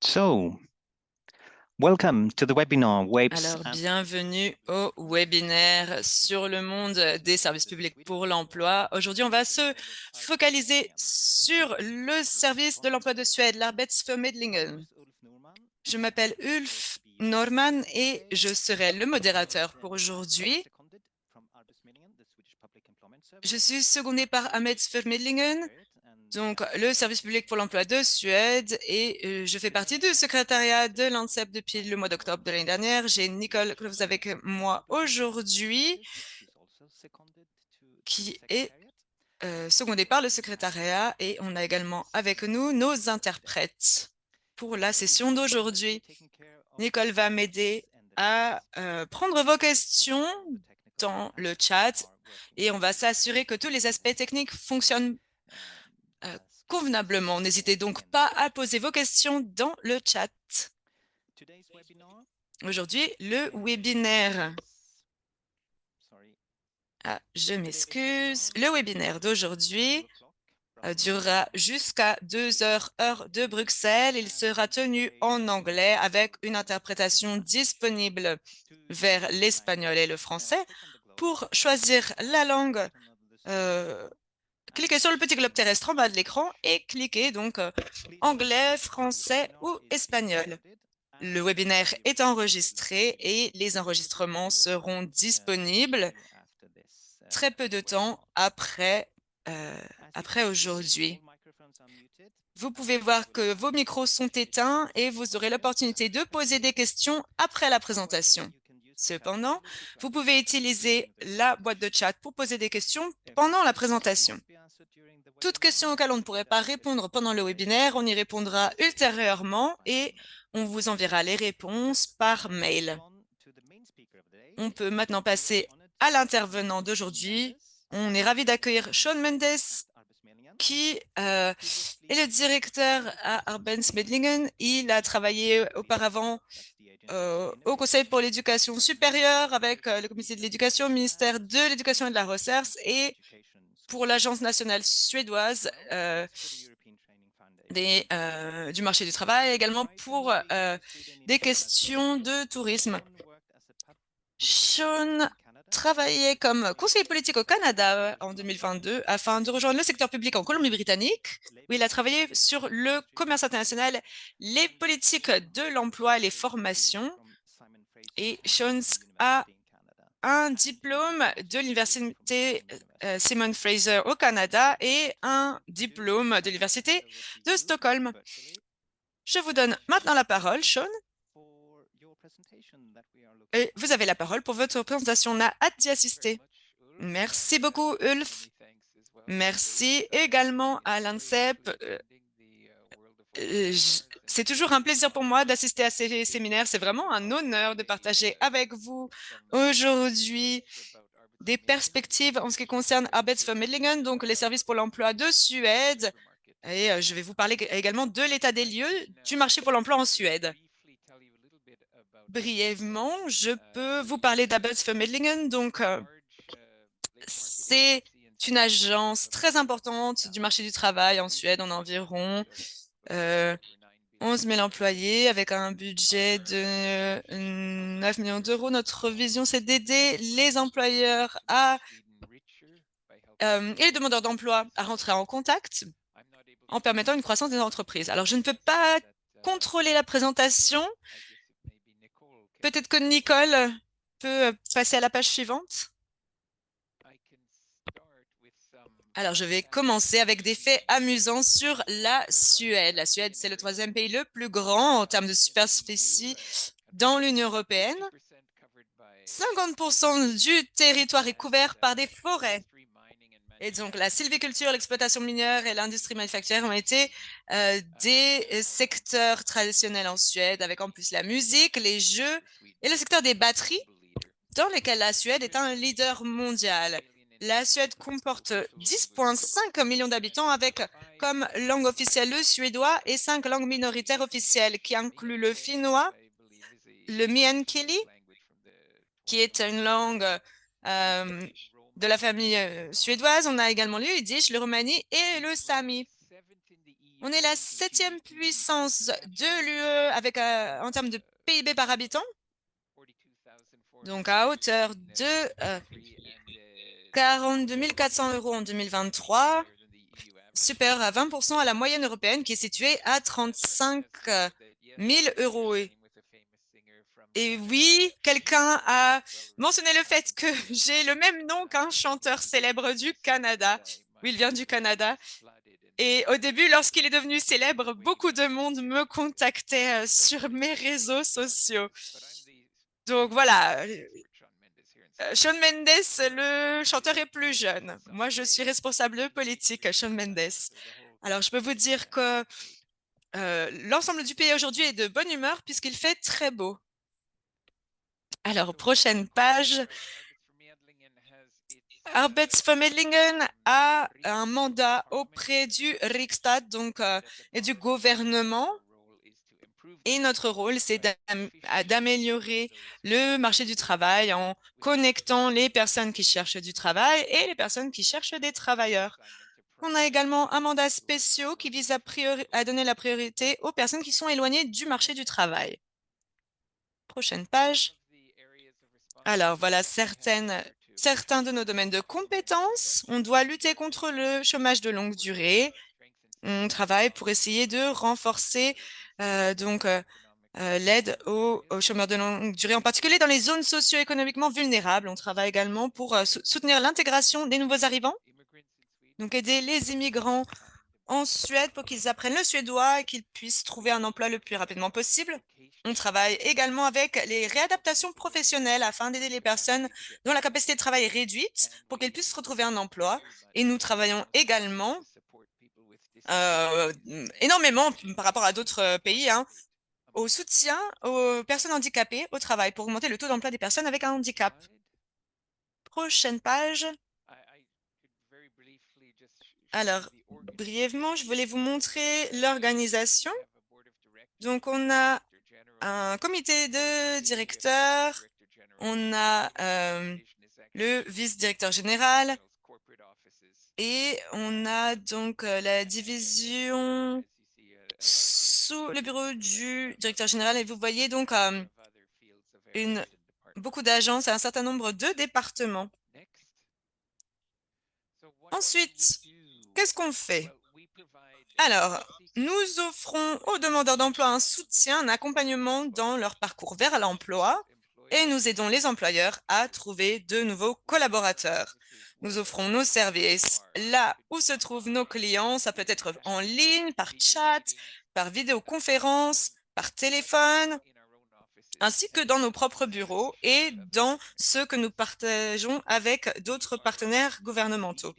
So, welcome to the webinar Webs. Alors, bienvenue au webinaire sur le monde des services publics pour l'emploi. Aujourd'hui, on va se focaliser sur le service de l'emploi de Suède, l'Arbetsförmedlingen. Je m'appelle Ulf Norman et je serai le modérateur pour aujourd'hui. Je suis secondé par Arbetsförmedlingen, donc le service public pour l'emploi de Suède, et je fais partie du secrétariat de l'ANSEP depuis le mois d'octobre de l'année dernière. J'ai Nicole Kloves avec moi aujourd'hui, qui est secondée par le secrétariat, et on a également avec nous nos interprètes pour la session d'aujourd'hui. Nicole va m'aider à prendre vos questions dans le chat et on va s'assurer que tous les aspects techniques fonctionnent convenablement. N'hésitez donc pas à poser vos questions dans le chat. Aujourd'hui, le webinaire. Je m'excuse. Le webinaire d'aujourd'hui durera jusqu'à 2 heures, heure de Bruxelles. Il sera tenu en anglais avec une interprétation disponible vers l'espagnol et le français. Pour choisir la langue, cliquez sur le petit globe terrestre en bas de l'écran et cliquez donc anglais, français ou espagnol. Le webinaire est enregistré et les enregistrements seront disponibles très peu de temps après aujourd'hui. Vous pouvez voir que vos micros sont éteints et vous aurez l'opportunité de poser des questions après la présentation. Cependant, vous pouvez utiliser la boîte de chat pour poser des questions pendant la présentation. Toute question auxquelles on ne pourrait pas répondre pendant le webinaire, on y répondra ultérieurement et on vous enverra les réponses par mail. On peut maintenant passer à l'intervenant d'aujourd'hui. On est ravi d'accueillir Sean Mendes, qui est le directeur à Arbeidsmedlingen. Il a travaillé auparavant au Conseil pour l'éducation supérieure avec le comité de l'éducation, le ministère de l'éducation et de la recherche et pour l'Agence nationale suédoise du marché du travail, également pour des questions de tourisme. Sean travaillait comme conseiller politique au Canada en 2022 afin de rejoindre le secteur public en Colombie-Britannique, où il a travaillé sur le commerce international, les politiques de l'emploi et les formations. Et Sean a un diplôme de l'université Simon Fraser au Canada et un diplôme de l'université de Stockholm. Je vous donne maintenant la parole, Sean. Et vous avez la parole pour votre présentation. On a hâte d'y assister. Merci beaucoup, Ulf. Merci également à l'ANSEP. C'est toujours un plaisir pour moi d'assister à ces séminaires. C'est vraiment un honneur de partager avec vous aujourd'hui des perspectives en ce qui concerne Arbetsförmedlingen, donc les services pour l'emploi de Suède. Et je vais vous parler également de l'état des lieux du marché pour l'emploi en Suède. Brièvement, je peux vous parler d'Arbetsförmedlingen. Donc, c'est une agence très importante du marché du travail en Suède. On a environ 11 000 employés avec un budget de 9 millions d'euros. Notre vision, c'est d'aider les employeurs et les demandeurs d'emploi à rentrer en contact en permettant une croissance des entreprises. Alors, je ne peux pas contrôler la présentation. Peut-être que Nicole peut passer à la page suivante. Alors, je vais commencer avec des faits amusants sur la Suède. La Suède, c'est le troisième pays le plus grand en termes de superficie dans l'Union européenne. 50% du territoire est couvert par des forêts. Et donc, la sylviculture, l'exploitation minière et l'industrie manufacturière ont été des secteurs traditionnels en Suède, avec en plus la musique, les jeux et le secteur des batteries, dans lesquels la Suède est un leader mondial. La Suède comporte 10,5 millions d'habitants avec comme langue officielle le suédois et 5 langues minoritaires officielles qui incluent le finnois, le meänkieli, qui est une langue de la famille suédoise. On a également le yiddish, le romani et le sami. On est la 7e puissance de l'UE avec en termes de PIB par habitant, donc à hauteur de 42 400 € en 2023, supérieur à 20% à la moyenne européenne qui est située à 35 000 €. Et oui, quelqu'un a mentionné le fait que j'ai le même nom qu'un chanteur célèbre du Canada. Oui, il vient du Canada. Et au début, lorsqu'il est devenu célèbre, beaucoup de monde me contactait sur mes réseaux sociaux. Donc voilà, Shawn Mendes, le chanteur est plus jeune. Moi, je suis responsable politique, Shawn Mendes. Alors, je peux vous dire que l'ensemble du pays aujourd'hui est de bonne humeur puisqu'il fait très beau. Alors, prochaine page. Arbeidsformidlingen a un mandat auprès du Riksdag et du gouvernement. Et notre rôle, c'est d'améliorer le marché du travail en connectant les personnes qui cherchent du travail et les personnes qui cherchent des travailleurs. On a également un mandat spécial qui vise à donner la priorité aux personnes qui sont éloignées du marché du travail. Prochaine page. Alors, voilà certains de nos domaines de compétences. On doit lutter contre le chômage de longue durée. On travaille pour essayer de renforcer l'aide aux chômeurs de longue durée, en particulier dans les zones socio-économiquement vulnérables. On travaille également pour soutenir l'intégration des nouveaux arrivants, donc aider les immigrants en Suède pour qu'ils apprennent le suédois et qu'ils puissent trouver un emploi le plus rapidement possible. On travaille également avec les réadaptations professionnelles afin d'aider les personnes dont la capacité de travail est réduite pour qu'elles puissent retrouver un emploi. Et nous travaillons également énormément par rapport à d'autres pays, au soutien aux personnes handicapées au travail pour augmenter le taux d'emploi des personnes avec un handicap. Prochaine page. Alors, brièvement, je voulais vous montrer l'organisation. Donc, on a un comité de directeurs, on a le vice-directeur général et on a donc la division sous le bureau du directeur général. Et vous voyez donc beaucoup d'agences et un certain nombre de départements. Ensuite, qu'est-ce qu'on fait? Alors, nous offrons aux demandeurs d'emploi un soutien, un accompagnement dans leur parcours vers l'emploi et nous aidons les employeurs à trouver de nouveaux collaborateurs. Nous offrons nos services là où se trouvent nos clients. Ça peut être en ligne, par chat, par vidéoconférence, par téléphone, ainsi que dans nos propres bureaux et dans ceux que nous partageons avec d'autres partenaires gouvernementaux.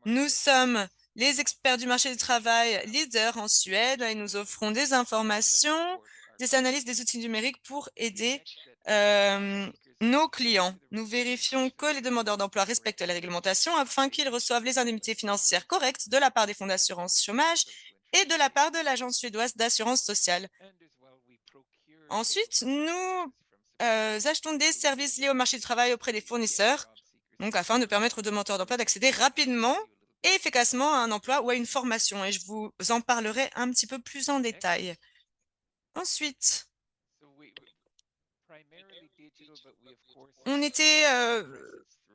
Nous sommes les experts du marché du travail leaders en Suède et nous offrons des informations, des analyses des outils numériques pour aider nos clients. Nous vérifions que les demandeurs d'emploi respectent les réglementations afin qu'ils reçoivent les indemnités financières correctes de la part des fonds d'assurance chômage et de la part de l'Agence suédoise d'assurance sociale. Ensuite, nous achetons des services liés au marché du travail auprès des fournisseurs, donc afin de permettre aux demandeurs d'emploi d'accéder rapidement et efficacement à un emploi ou à une formation. Et je vous en parlerai un petit peu plus en détail. Ensuite, on était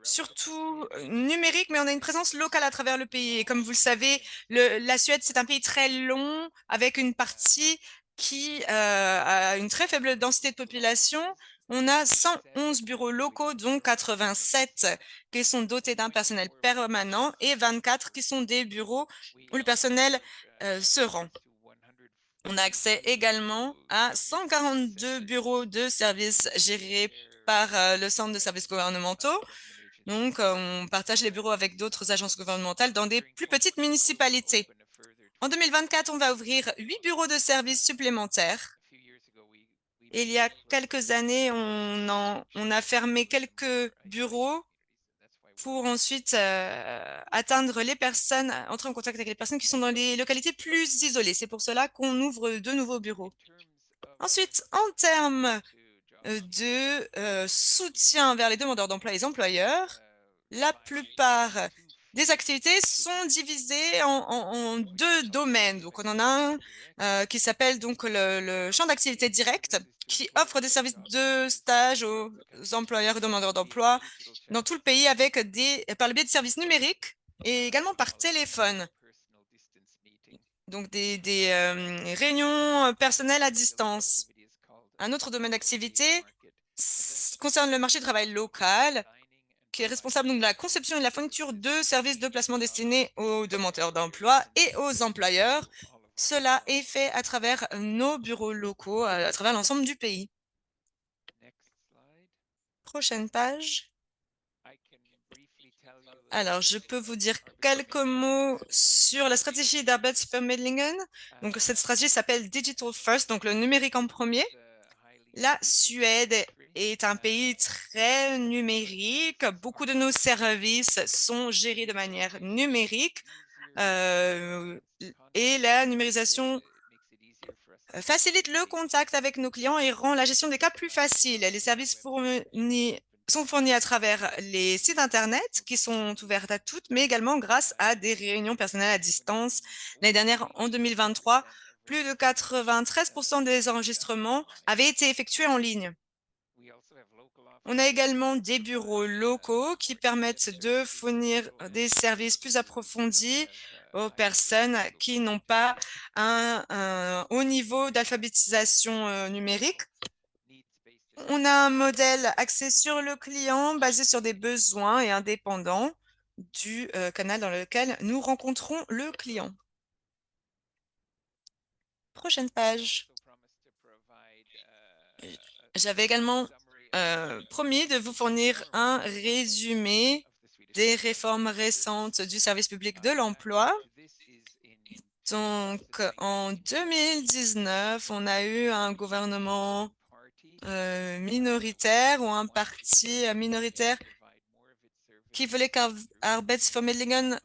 surtout numérique, mais on a une présence locale à travers le pays. Et comme vous le savez, la Suède, c'est un pays très long, avec une partie qui a une très faible densité de population. On a 111 bureaux locaux, dont 87 qui sont dotés d'un personnel permanent et 24 qui sont des bureaux où le personnel se rend. On a accès également à 142 bureaux de services gérés par le Centre de services gouvernementaux. Donc, on partage les bureaux avec d'autres agences gouvernementales dans des plus petites municipalités. En 2024, on va ouvrir 8 bureaux de services supplémentaires. Il y a quelques années, on a fermé quelques bureaux pour ensuite atteindre les personnes, entrer en contact avec les personnes qui sont dans les localités plus isolées. C'est pour cela qu'on ouvre de nouveaux bureaux. Ensuite, en termes de soutien vers les demandeurs d'emploi et les employeurs, la plupart des activités sont divisées en deux domaines. Donc, on en a un qui s'appelle donc le champ d'activité direct, qui offre des services de stage aux employeurs et demandeurs d'emploi dans tout le pays par le biais de services numériques et également par téléphone. Donc, des réunions personnelles à distance. Un autre domaine d'activité concerne le marché du travail local, qui est responsable donc, de la conception et de la fourniture de services de placement destinés aux demandeurs d'emploi et aux employeurs. Cela est fait à travers nos bureaux locaux, à travers l'ensemble du pays. Prochaine page. Alors, je peux vous dire quelques mots sur la stratégie d'Arbeidsförmedlingen. Donc, cette stratégie s'appelle Digital First, donc le numérique en premier. La Suède est un pays très numérique. Beaucoup de nos services sont gérés de manière numérique et la numérisation facilite le contact avec nos clients et rend la gestion des cas plus facile. Les services sont fournis à travers les sites Internet qui sont ouverts à toutes, mais également grâce à des réunions personnelles à distance. L'année dernière, en 2023, plus de 93% des enregistrements avaient été effectués en ligne. On a également des bureaux locaux qui permettent de fournir des services plus approfondis aux personnes qui n'ont pas un haut niveau d'alphabétisation numérique. On a un modèle axé sur le client, basé sur des besoins et indépendant du canal dans lequel nous rencontrons le client. Prochaine page. J'avais également promis de vous fournir un résumé des réformes récentes du service public de l'emploi. Donc, en 2019, on a eu un gouvernement minoritaire ou un parti minoritaire qui voulait qu'Arbeidsförmedlingen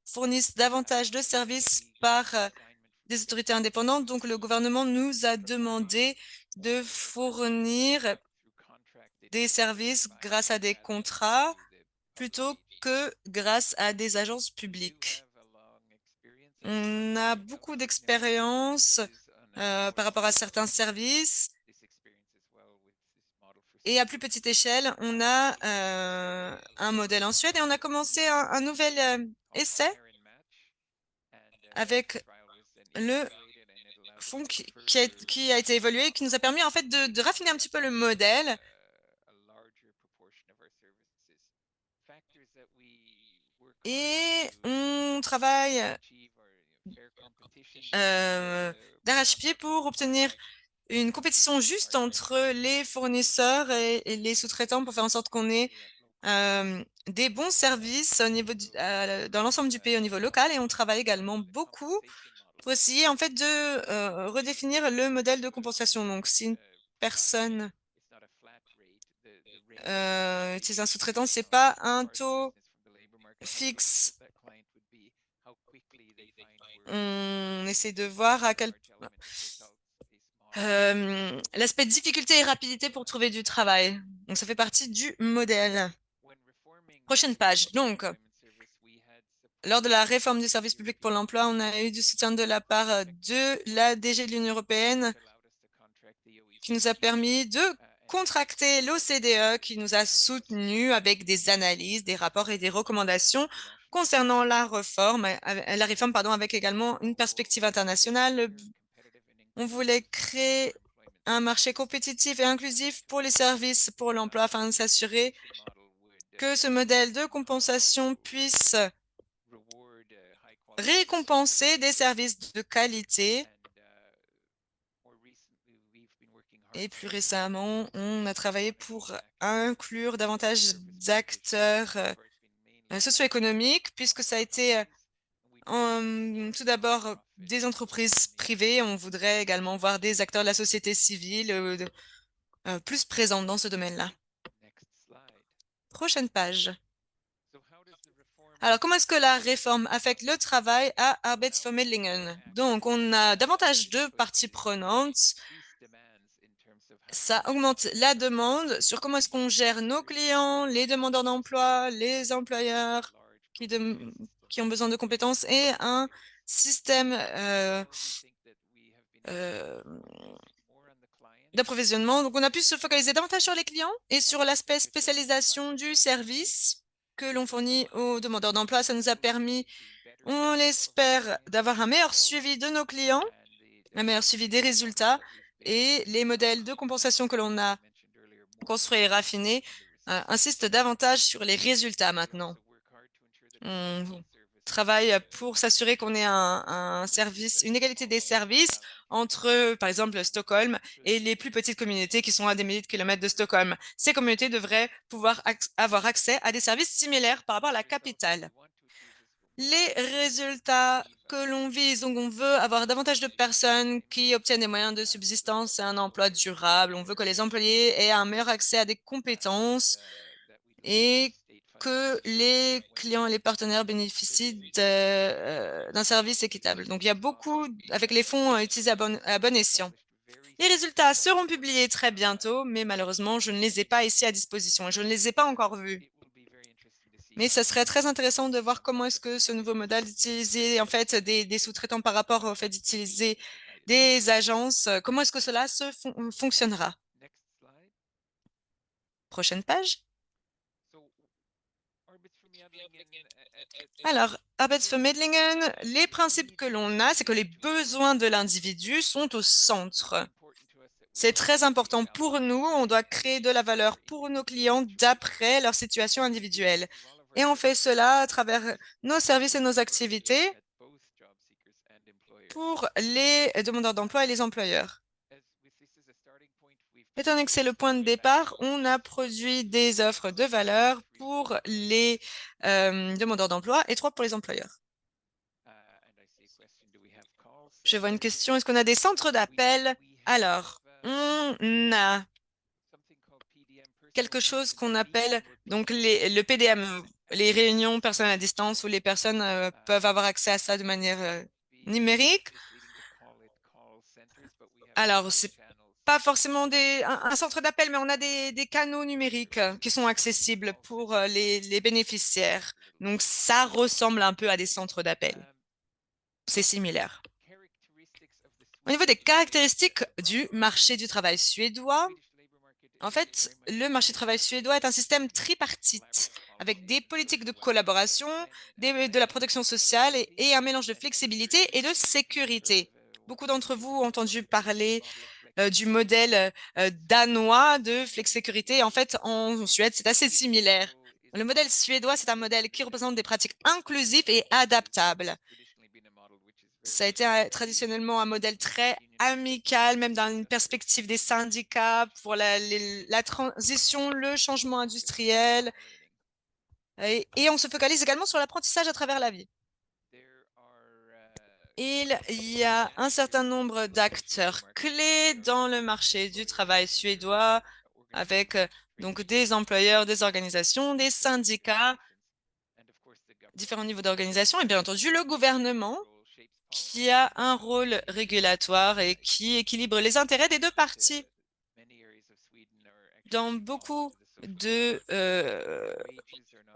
fournisse davantage de services par des autorités indépendantes. Donc, le gouvernement nous a demandé de fournir des services grâce à des contrats plutôt que grâce à des agences publiques. On a beaucoup d'expérience par rapport à certains services et à plus petite échelle, on a un modèle en Suède et on a commencé un nouvel essai avec le fonds qui a été évolué et qui nous a permis en fait de raffiner un petit peu le modèle. Et on travaille d'arrache-pied pour obtenir une compétition juste entre les fournisseurs et les sous-traitants pour faire en sorte qu'on ait des bons services au niveau dans l'ensemble du pays au niveau local. Et on travaille également beaucoup pour essayer en fait de redéfinir le modèle de compensation. Donc, si une personne utilise un sous-traitant, c'est pas un taux fixe. On essaie de voir à quel l'aspect difficulté et rapidité pour trouver du travail. Donc, ça fait partie du modèle. Prochaine page. Donc, lors de la réforme du service public pour l'emploi, on a eu du soutien de la part de la DG de l'Union européenne qui nous a permis de contracter l'OCDE qui nous a soutenus avec des analyses, des rapports et des recommandations concernant la réforme avec également une perspective internationale. On voulait créer un marché compétitif et inclusif pour les services pour l'emploi afin de s'assurer que ce modèle de compensation puisse récompenser des services de qualité. Et plus récemment, on a travaillé pour inclure davantage d'acteurs socio-économiques, puisque ça a été tout d'abord des entreprises privées. On voudrait également voir des acteurs de la société civile plus présents dans ce domaine-là. Prochaine page. Alors, comment est-ce que la réforme affecte le travail à Arbeidsförmedlingen? Donc, on a davantage de parties prenantes. Ça augmente la demande sur comment est-ce qu'on gère nos clients, les demandeurs d'emploi, les employeurs qui ont besoin de compétences et un système d'approvisionnement. Donc, on a pu se focaliser davantage sur les clients et sur l'aspect spécialisation du service que l'on fournit aux demandeurs d'emploi. Ça nous a permis, on l'espère, d'avoir un meilleur suivi de nos clients, un meilleur suivi des résultats et les modèles de compensation que l'on a construits et raffinés insistent davantage sur les résultats maintenant. On travaille pour s'assurer qu'on ait un service, une égalité des services entre, par exemple, Stockholm et les plus petites communautés qui sont à des milliers de kilomètres de Stockholm. Ces communautés devraient pouvoir avoir accès à des services similaires par rapport à la capitale. Les résultats que l'on vise, donc on veut avoir davantage de personnes qui obtiennent des moyens de subsistance et un emploi durable. On veut que les employés aient un meilleur accès à des compétences et que les clients et les partenaires bénéficient d'un service équitable. Donc, il y a beaucoup, avec les fonds utilisés à bon escient. Les résultats seront publiés très bientôt, mais malheureusement, je ne les ai pas ici à disposition et je ne les ai pas encore vus. Mais ce serait très intéressant de voir comment est-ce que ce nouveau modèle d'utiliser en fait des sous-traitants par rapport au fait d'utiliser des agences, comment est-ce que cela fonctionnera? Prochaine page. Alors, Arbeitsvermittlungen, les principes que l'on a, c'est que les besoins de l'individu sont au centre. C'est très important pour nous. On doit créer de la valeur pour nos clients d'après leur situation individuelle. Et on fait cela à travers nos services et nos activités pour les demandeurs d'emploi et les employeurs. Étant donné que c'est le point de départ, on a produit des offres de valeur pour les demandeurs d'emploi et 3 pour les employeurs. Je vois une question. Est-ce qu'on a des centres d'appel? Alors, on a quelque chose qu'on appelle donc le PDM, les réunions personnelles à distance où les personnes peuvent avoir accès à ça de manière numérique. Alors, c'est pas forcément un centre d'appel, mais on a des canaux numériques qui sont accessibles pour les bénéficiaires. Donc, ça ressemble un peu à des centres d'appel. C'est similaire. Au niveau des caractéristiques du marché du travail suédois, en fait, le marché du travail suédois est un système tripartite avec des politiques de collaboration, de la protection sociale et un mélange de flexibilité et de sécurité. Beaucoup d'entre vous ont entendu parler du modèle danois de flexsécurité. En fait, en Suède, c'est assez similaire. Le modèle suédois, c'est un modèle qui représente des pratiques inclusives et adaptables. Ça a été traditionnellement un modèle très amical, même dans une perspective des syndicats pour la transition, le changement industriel. Et on se focalise également sur l'apprentissage à travers la vie. Il y a un certain nombre d'acteurs clés dans le marché du travail suédois avec donc des employeurs, des organisations, des syndicats, différents niveaux d'organisation et bien entendu le gouvernement qui a un rôle régulatoire et qui équilibre les intérêts des deux parties. Dans beaucoup de...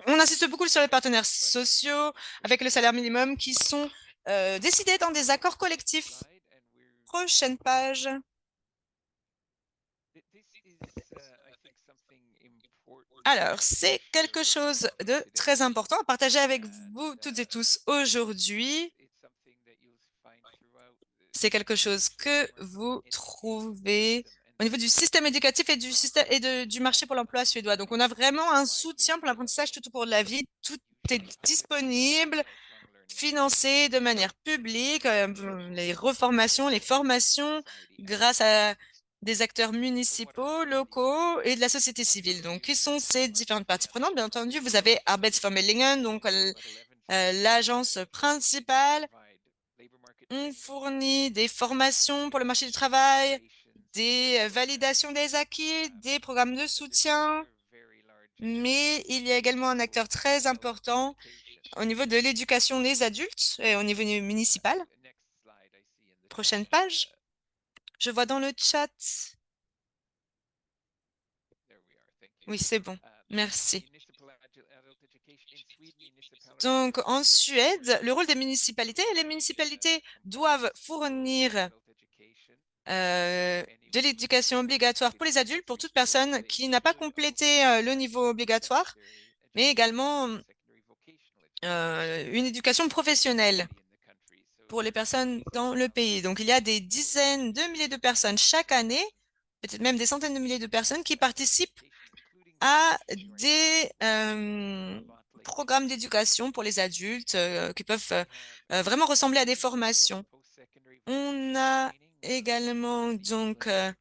on insiste beaucoup sur les partenaires sociaux avec le salaire minimum qui sont décidés dans des accords collectifs. Prochaine page. Alors, c'est quelque chose de très important à partager avec vous toutes et tous aujourd'hui. C'est quelque chose que vous trouvez au niveau du système éducatif et du marché pour l'emploi suédois. Donc, on a vraiment un soutien pour l'apprentissage tout au cours de la vie. Tout est disponible, financé de manière publique, les reformations, les formations grâce à des acteurs municipaux, locaux et de la société civile. Donc, qui sont ces différentes parties prenantes? Bien entendu, vous avez Arbeidsförmedlingen, donc l'agence principale. On fournit des formations pour le marché du travail, des validations des acquis, des programmes de soutien, mais il y a également un acteur très important au niveau de l'éducation des adultes et au niveau municipal. Prochaine page. Je vois dans le chat. Oui, c'est bon. Merci. Donc, en Suède, le rôle des municipalités, les municipalités doivent fournir de l'éducation obligatoire pour les adultes, pour toute personne qui n'a pas complété le niveau obligatoire, mais également une éducation professionnelle pour les personnes dans le pays. Donc, il y a des dizaines de milliers de personnes chaque année, peut-être même des centaines de milliers de personnes qui participent à des programmes d'éducation pour les adultes qui peuvent vraiment ressembler à des formations. On a également donc de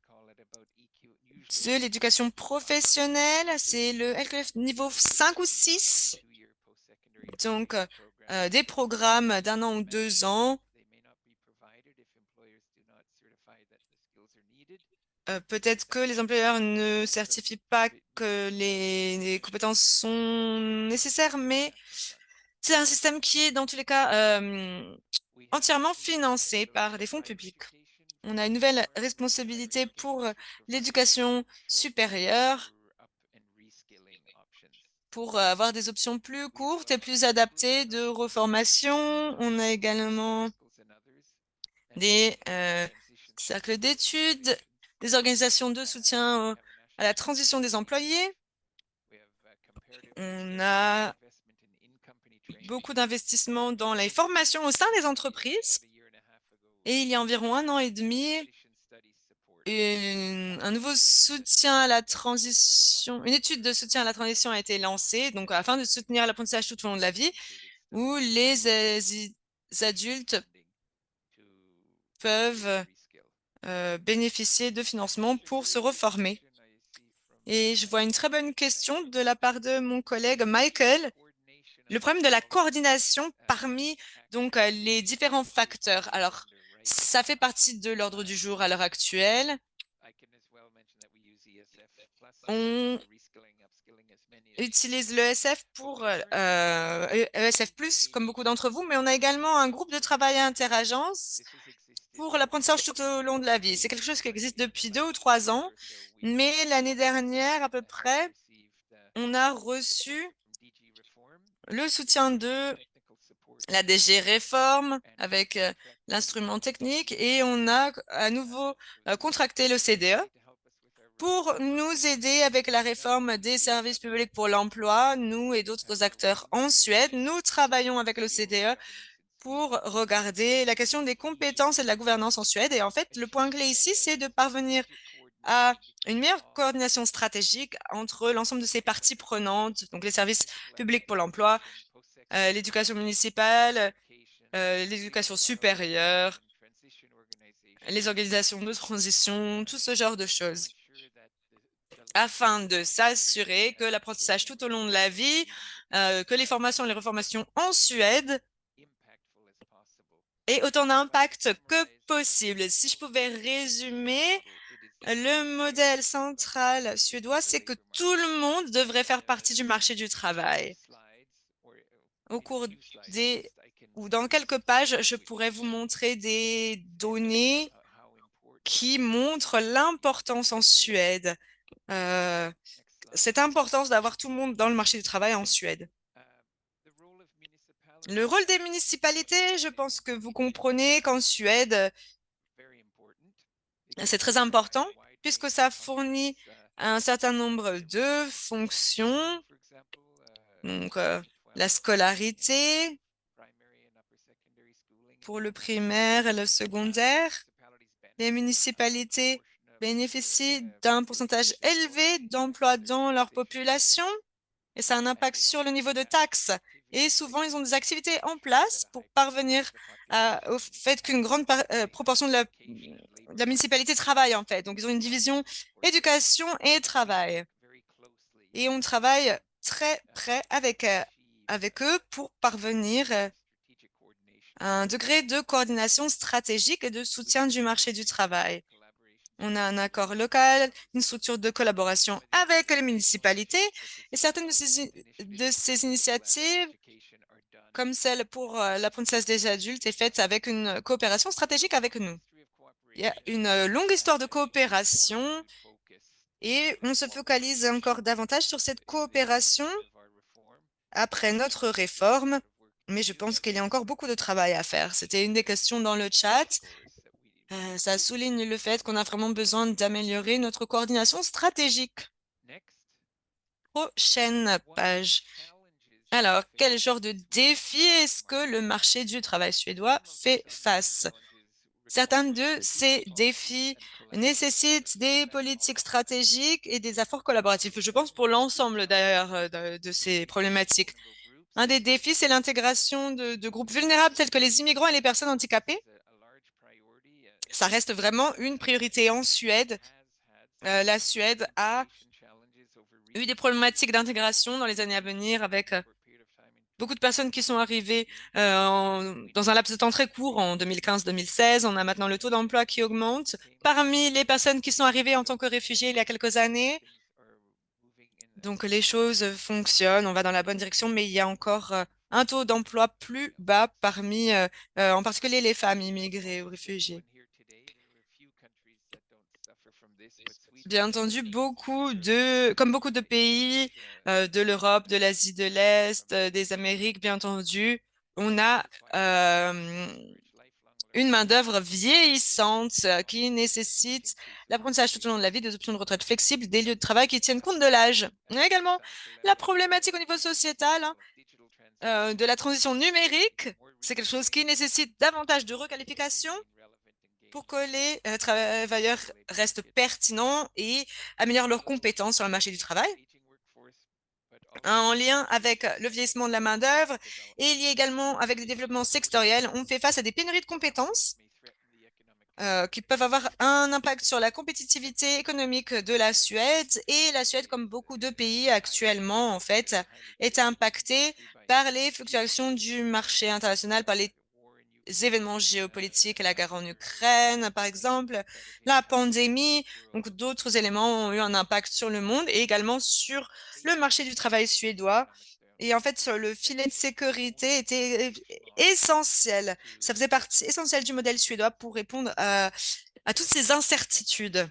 l'éducation professionnelle, c'est le LQF niveau 5 ou 6, donc des programmes d'un an ou 2 ans. Peut-être que les employeurs ne certifient pas que les compétences sont nécessaires, mais c'est un système qui est dans tous les cas entièrement financé par des fonds publics. On a une nouvelle responsabilité pour l'éducation supérieure, pour avoir des options plus courtes et plus adaptées de reformation. On a également des cercles d'études, des organisations de soutien à la transition des employés. On a beaucoup d'investissements dans les formations au sein des entreprises. Et il y a environ 1 an et demi, un nouveau soutien à la transition, une étude de soutien à la transition a été lancée, donc afin de soutenir l'apprentissage tout au long de la vie, où les adultes peuvent bénéficier de financement pour se reformer. Et je vois une très bonne question de la part de mon collègue Michael. Le problème de la coordination parmi donc les différents facteurs. Alors, ça fait partie de l'ordre du jour à l'heure actuelle. On utilise l'ESF pour ESF+, comme beaucoup d'entre vous, mais on a également un groupe de travail interagence pour l'apprentissage tout au long de la vie. C'est quelque chose qui existe depuis 2 ou 3 ans, mais l'année dernière, à peu près, on a reçu le soutien de la DG Réforme avec l'instrument technique et on a à nouveau contracté le CDE pour nous aider avec la réforme des services publics pour l'emploi. Nous et d'autres acteurs en Suède, nous travaillons avec le CDE pour regarder la question des compétences et de la gouvernance en Suède. Et en fait, le point clé ici, c'est de parvenir à une meilleure coordination stratégique entre l'ensemble de ces parties prenantes, donc les services publics pour l'emploi, l'éducation municipale, l'éducation supérieure, les organisations de transition, tout ce genre de choses, afin de s'assurer que l'apprentissage tout au long de la vie, que les formations et les reformations en Suède aient autant d'impact que possible. Si je pouvais résumer, le modèle central suédois, c'est que tout le monde devrait faire partie du marché du travail. Au cours des ou dans quelques pages, je pourrais vous montrer des données qui montrent l'importance en Suède, cette importance d'avoir tout le monde dans le marché du travail en Suède. Le rôle des municipalités, je pense que vous comprenez qu'en Suède, c'est très important puisque ça fournit un certain nombre de fonctions, donc la scolarité pour le primaire et le secondaire. Les municipalités bénéficient d'un pourcentage élevé d'emplois dans leur population et ça a un impact sur le niveau de taxes. Et souvent, ils ont des activités en place pour parvenir au fait qu'une grande proportion de la municipalité travaille, en fait. Donc, ils ont une division éducation et travail. Et on travaille très près avec eux pour parvenir à un degré de coordination stratégique et de soutien du marché du travail. On a un accord local, une structure de collaboration avec les municipalités et certaines de ces initiatives, comme celle pour l'apprentissage des adultes, est faite avec une coopération stratégique avec nous. Il y a une longue histoire de coopération et on se focalise encore davantage sur cette coopération après notre réforme, mais je pense qu'il y a encore beaucoup de travail à faire. C'était une des questions dans le chat. Ça souligne le fait qu'on a vraiment besoin d'améliorer notre coordination stratégique. Prochaine page. Alors, quel genre de défi est-ce que le marché du travail suédois fait face? Certains de ces défis nécessitent des politiques stratégiques et des efforts collaboratifs. Je pense pour l'ensemble d'ailleurs de ces problématiques. Un des défis, c'est l'intégration de groupes vulnérables tels que les immigrants et les personnes handicapées. Ça reste vraiment une priorité en Suède. La Suède a eu des problématiques d'intégration dans les années à venir avec beaucoup de personnes qui sont arrivées dans un laps de temps très court, en 2015-2016. On a maintenant le taux d'emploi qui augmente. Parmi les personnes qui sont arrivées en tant que réfugiés il y a quelques années, donc les choses fonctionnent, on va dans la bonne direction, mais il y a encore un taux d'emploi plus bas parmi, en particulier les femmes immigrées ou réfugiées. Bien entendu, comme beaucoup de pays de l'Europe, de l'Asie de l'Est, des Amériques, bien entendu, on a une main-d'œuvre vieillissante qui nécessite l'apprentissage tout au long de la vie, des options de retraite flexibles, des lieux de travail qui tiennent compte de l'âge. Il y a également la problématique au niveau sociétal de la transition numérique. C'est quelque chose qui nécessite davantage de requalification pour que les travailleurs restent pertinents et améliorent leurs compétences sur le marché du travail. En lien avec le vieillissement de la main-d'œuvre et lié également avec des développements sectoriels, on fait face à des pénuries de compétences qui peuvent avoir un impact sur la compétitivité économique de la Suède. Et la Suède, comme beaucoup de pays actuellement, en fait, est impactée par les fluctuations du marché international, par les événements géopolitiques, la guerre en Ukraine, par exemple, la pandémie. Donc, d'autres éléments ont eu un impact sur le monde et également sur le marché du travail suédois. Et en fait, le filet de sécurité était essentiel. Ça faisait partie essentielle du modèle suédois pour répondre à toutes ces incertitudes.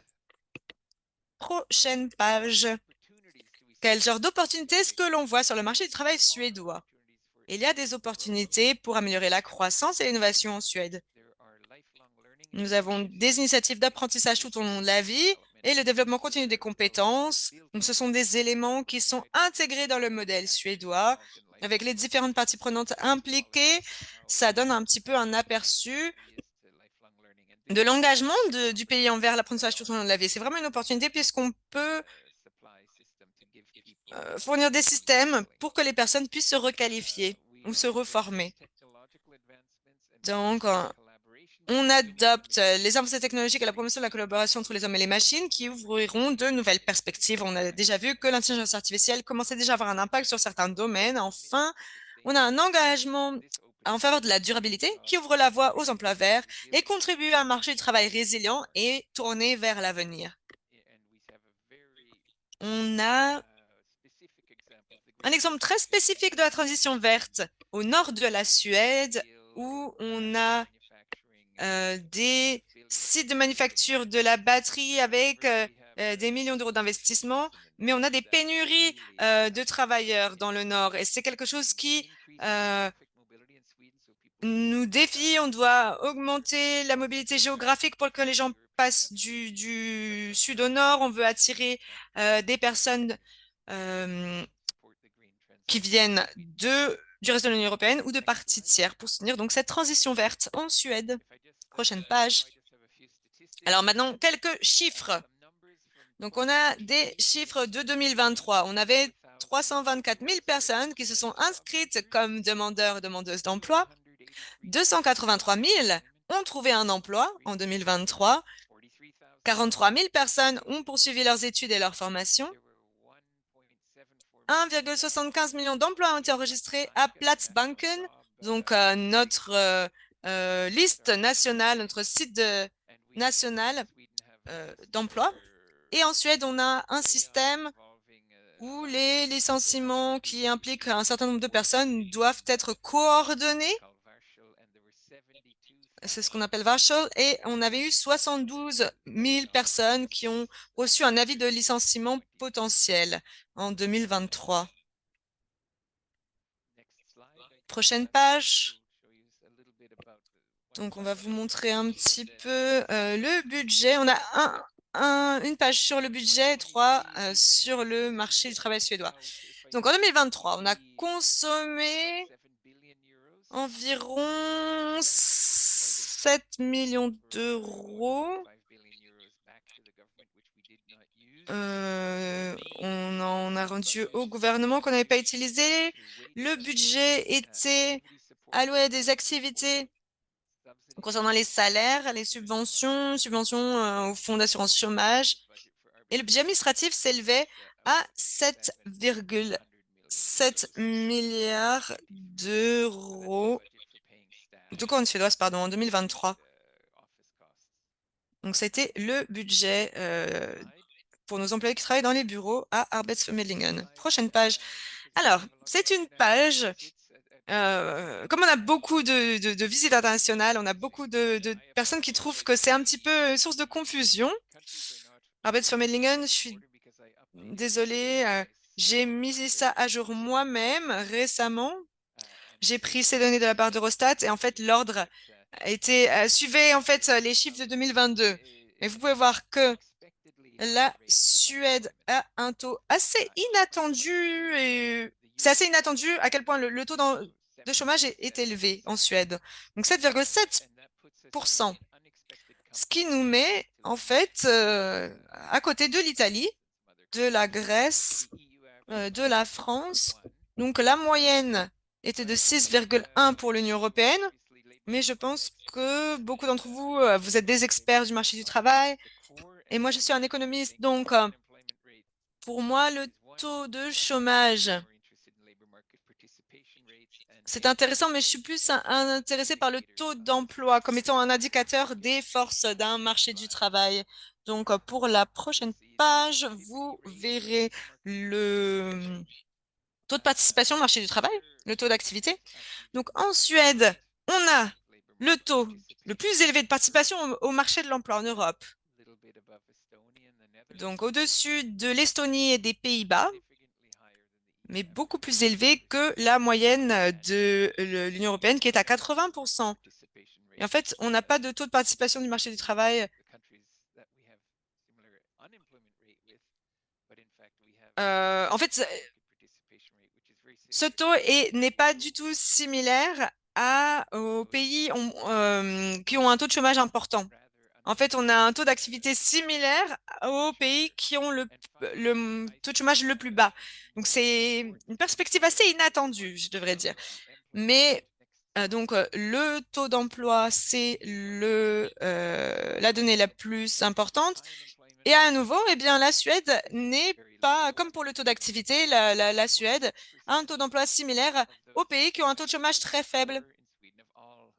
Prochaine page. Quel genre d'opportunités est-ce que l'on voit sur le marché du travail suédois? Il y a des opportunités pour améliorer la croissance et l'innovation en Suède. Nous avons des initiatives d'apprentissage tout au long de la vie et le développement continu des compétences. Donc, ce sont des éléments qui sont intégrés dans le modèle suédois. Avec les différentes parties prenantes impliquées, ça donne un petit peu un aperçu de l'engagement du pays envers l'apprentissage tout au long de la vie. C'est vraiment une opportunité puisqu'on peut fournir des systèmes pour que les personnes puissent se requalifier ou se reformer. Donc, on adopte les avancées technologiques et la promotion de la collaboration entre les hommes et les machines qui ouvriront de nouvelles perspectives. On a déjà vu que l'intelligence artificielle commençait déjà à avoir un impact sur certains domaines. Enfin, on a un engagement en faveur de la durabilité qui ouvre la voie aux emplois verts et contribue à un marché du travail résilient et tourné vers l'avenir. On a un exemple très spécifique de la transition verte au nord de la Suède où on a des sites de manufacture de la batterie avec des millions d'euros d'investissement, mais on a des pénuries de travailleurs dans le Nord et c'est quelque chose qui nous défie. On doit augmenter la mobilité géographique pour que les gens passent du sud au nord. On veut attirer des personnes qui viennent du reste de l'Union européenne ou de parties tiers pour soutenir donc cette transition verte en Suède. Prochaine page. Alors maintenant, quelques chiffres. Donc, on a des chiffres de 2023. On avait 324 000 personnes qui se sont inscrites comme demandeurs et demandeuses d'emploi. 283 000 ont trouvé un emploi en 2023. 43 000 personnes ont poursuivi leurs études et leur formation. 1,75 million d'emplois ont été enregistrés à Platsbanken, donc notre liste nationale, notre site national d'emploi. Et en Suède, on a un système où les licenciements qui impliquent un certain nombre de personnes doivent être coordonnés. C'est ce qu'on appelle Varshol. Et on avait eu 72 000 personnes qui ont reçu un avis de licenciement potentiel en 2023. Prochaine page. Donc, on va vous montrer un petit peu le budget. On a une page sur le budget et 3 sur le marché du travail suédois. Donc, en 2023, on a consommé environ 7 millions d'euros. On en a rendu au gouvernement qu'on n'avait pas utilisé. Le budget était alloué à des activités concernant les salaires, les subventions au fonds d'assurance chômage. Et le budget administratif s'élevait à 7,7 milliards d'euros, de couronnes suédoises, pardon, en 2023. Donc, c'était le budget pour nos employés qui travaillent dans les bureaux à Arbetsförmedlingen. Prochaine page. Alors, c'est une page, comme on a beaucoup de visites internationales, on a beaucoup de personnes qui trouvent que c'est un petit peu source de confusion. Arbetsförmedlingen, je suis désolée, j'ai mis ça à jour moi-même récemment. J'ai pris ces données de la part d'Eurostat et en fait, l'ordre suivait en fait les chiffres de 2022. Et vous pouvez voir que la Suède a un taux assez inattendu et c'est assez inattendu à quel point le taux de chômage est élevé en Suède. Donc 7,7%. Ce qui nous met en fait à côté de l'Italie, de la Grèce, de la France. Donc la moyenne était de 6,1 pour l'Union européenne. Mais je pense que beaucoup d'entre vous, vous êtes des experts du marché du travail. Et moi, je suis un économiste. Donc, pour moi, le taux de chômage, c'est intéressant, mais je suis plus intéressée par le taux d'emploi comme étant un indicateur des forces d'un marché du travail. Donc, pour la prochaine page, vous verrez le taux de participation au marché du travail, le taux d'activité. Donc, en Suède, on a le taux le plus élevé de participation au marché de l'emploi en Europe. Donc, au-dessus de l'Estonie et des Pays-Bas, mais beaucoup plus élevé que la moyenne de l'Union européenne qui est à 80%. Et en fait, on n'a pas de taux de participation du marché du travail. En fait, ce taux n'est pas du tout similaire aux pays qui ont un taux de chômage important. En fait, on a un taux d'activité similaire aux pays qui ont le taux de chômage le plus bas. Donc, c'est une perspective assez inattendue, je devrais dire. Mais donc, le taux d'emploi, c'est la donnée la plus importante. Et à nouveau, eh bien, la Suède n'est pas, comme pour le taux d'activité, la Suède a un taux d'emploi similaire aux pays qui ont un taux de chômage très faible.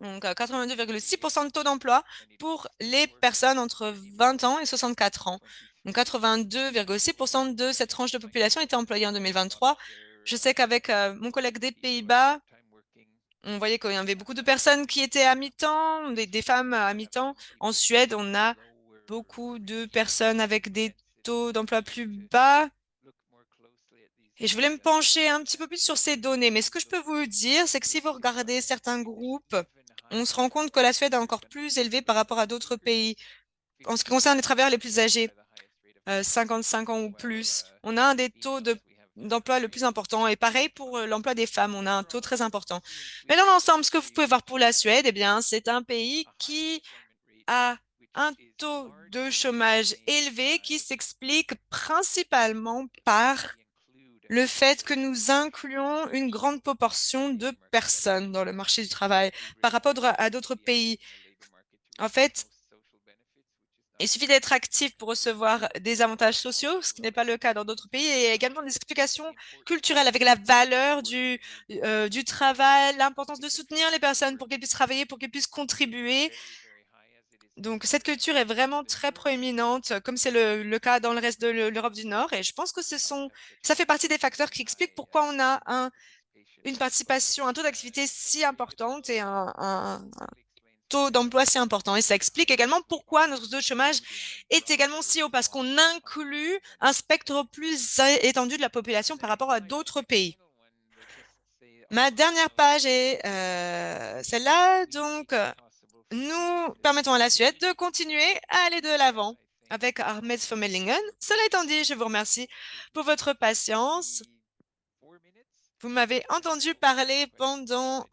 Donc, 82,6% de taux d'emploi pour les personnes entre 20 ans et 64 ans. Donc, 82,6% de cette tranche de population était employée en 2023. Je sais qu'avec mon collègue des Pays-Bas, on voyait qu'il y avait beaucoup de personnes qui étaient à mi-temps, des femmes à mi-temps. En Suède, on a beaucoup de personnes avec des taux d'emploi plus bas. Et je voulais me pencher un petit peu plus sur ces données. Mais ce que je peux vous dire, c'est que si vous regardez certains groupes, on se rend compte que la Suède est encore plus élevée par rapport à d'autres pays. En ce qui concerne les travailleurs les plus âgés, 55 ans ou plus, on a un des taux d'emploi le plus important. Et pareil pour l'emploi des femmes, on a un taux très important. Mais dans l'ensemble, ce que vous pouvez voir pour la Suède, eh bien, c'est un pays qui a un taux de chômage élevé qui s'explique principalement par le fait que nous incluons une grande proportion de personnes dans le marché du travail par rapport à d'autres pays. En fait, il suffit d'être actif pour recevoir des avantages sociaux, ce qui n'est pas le cas dans d'autres pays, et également des explications culturelles avec la valeur du travail, l'importance de soutenir les personnes pour qu'elles puissent travailler, pour qu'elles puissent contribuer. Donc, cette culture est vraiment très proéminente, comme c'est le cas dans le reste de l'Europe du Nord. Et je pense que ça fait partie des facteurs qui expliquent pourquoi on a une participation, un taux d'activité si importante et un taux d'emploi si important. Et ça explique également pourquoi notre taux de chômage est également si haut, parce qu'on inclut un spectre plus étendu de la population par rapport à d'autres pays. Ma dernière page est celle-là. Donc, nous permettons à la Suède de continuer à aller de l'avant avec Ahmed Vermeulen. Cela étant dit, je vous remercie pour votre patience. Vous m'avez entendu parler pendant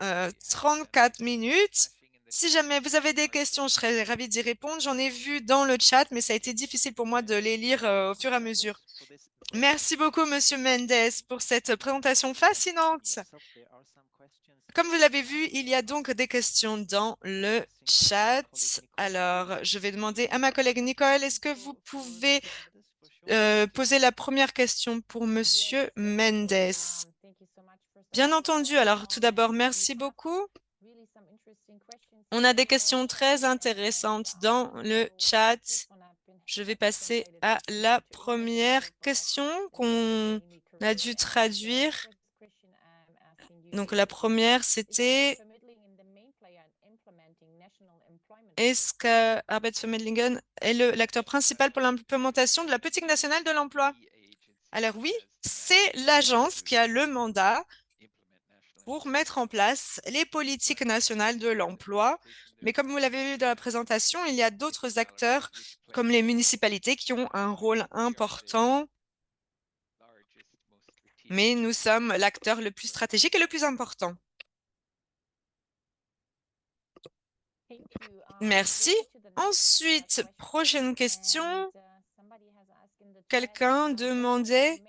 34 minutes. Si jamais vous avez des questions, je serais ravie d'y répondre. J'en ai vu dans le chat, mais ça a été difficile pour moi de les lire au fur et à mesure. Merci beaucoup, Monsieur Mendes, pour cette présentation fascinante. Comme vous l'avez vu, il y a donc des questions dans le chat. Alors, je vais demander à ma collègue Nicole, est-ce que vous pouvez poser la première question pour Monsieur Mendes? Bien entendu. Alors, tout d'abord, merci beaucoup. On a des questions très intéressantes dans le chat. Je vais passer à la première question qu'on a dû traduire. Donc, la première, c'était: est-ce que Arbeit Vermittlingen est l'acteur principal pour l'implémentation de la politique nationale de l'emploi? Alors oui, c'est l'agence qui a le mandat pour mettre en place les politiques nationales de l'emploi. Mais comme vous l'avez vu dans la présentation, il y a d'autres acteurs comme les municipalités qui ont un rôle important. Mais nous sommes l'acteur le plus stratégique et le plus important. Merci. Ensuite, prochaine question. Quelqu'un demandait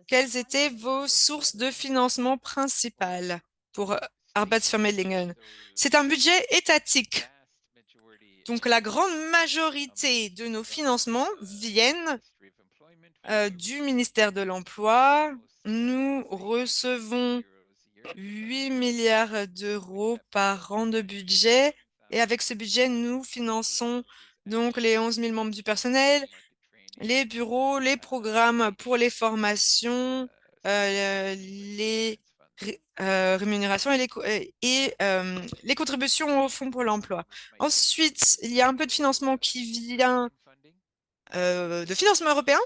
quelles étaient vos sources de financement principales pour Arbeitsvermittlungen. C'est un budget étatique. Donc, la grande majorité de nos financements viennent du ministère de l'Emploi. Nous recevons 8 milliards d'euros par an de budget. Et avec ce budget, nous finançons donc les 11 000 membres du personnel, les bureaux, les programmes pour les formations, les rémunérations et les contributions au Fonds pour l'emploi. Ensuite, il y a un peu de financement qui vient de financement européen,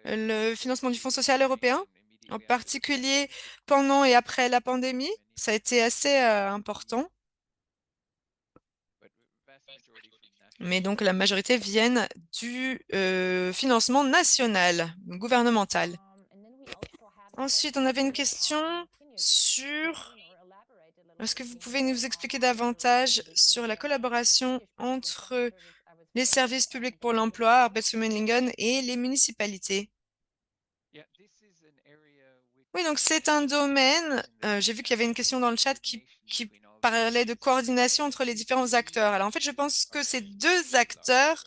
le financement du Fonds social européen, en particulier pendant et après la pandémie. Ça a été assez important. Mais donc la majorité viennent du financement national, gouvernemental. Ensuite, on avait une question sur: est-ce que vous pouvez nous expliquer davantage sur la collaboration entre les services publics pour l'emploi, Arbeidsvermittlungen, et les municipalités? Oui, donc c'est un domaine, j'ai vu qu'il y avait une question dans le chat qui parlait de coordination entre les différents acteurs. Alors en fait, je pense que ces deux acteurs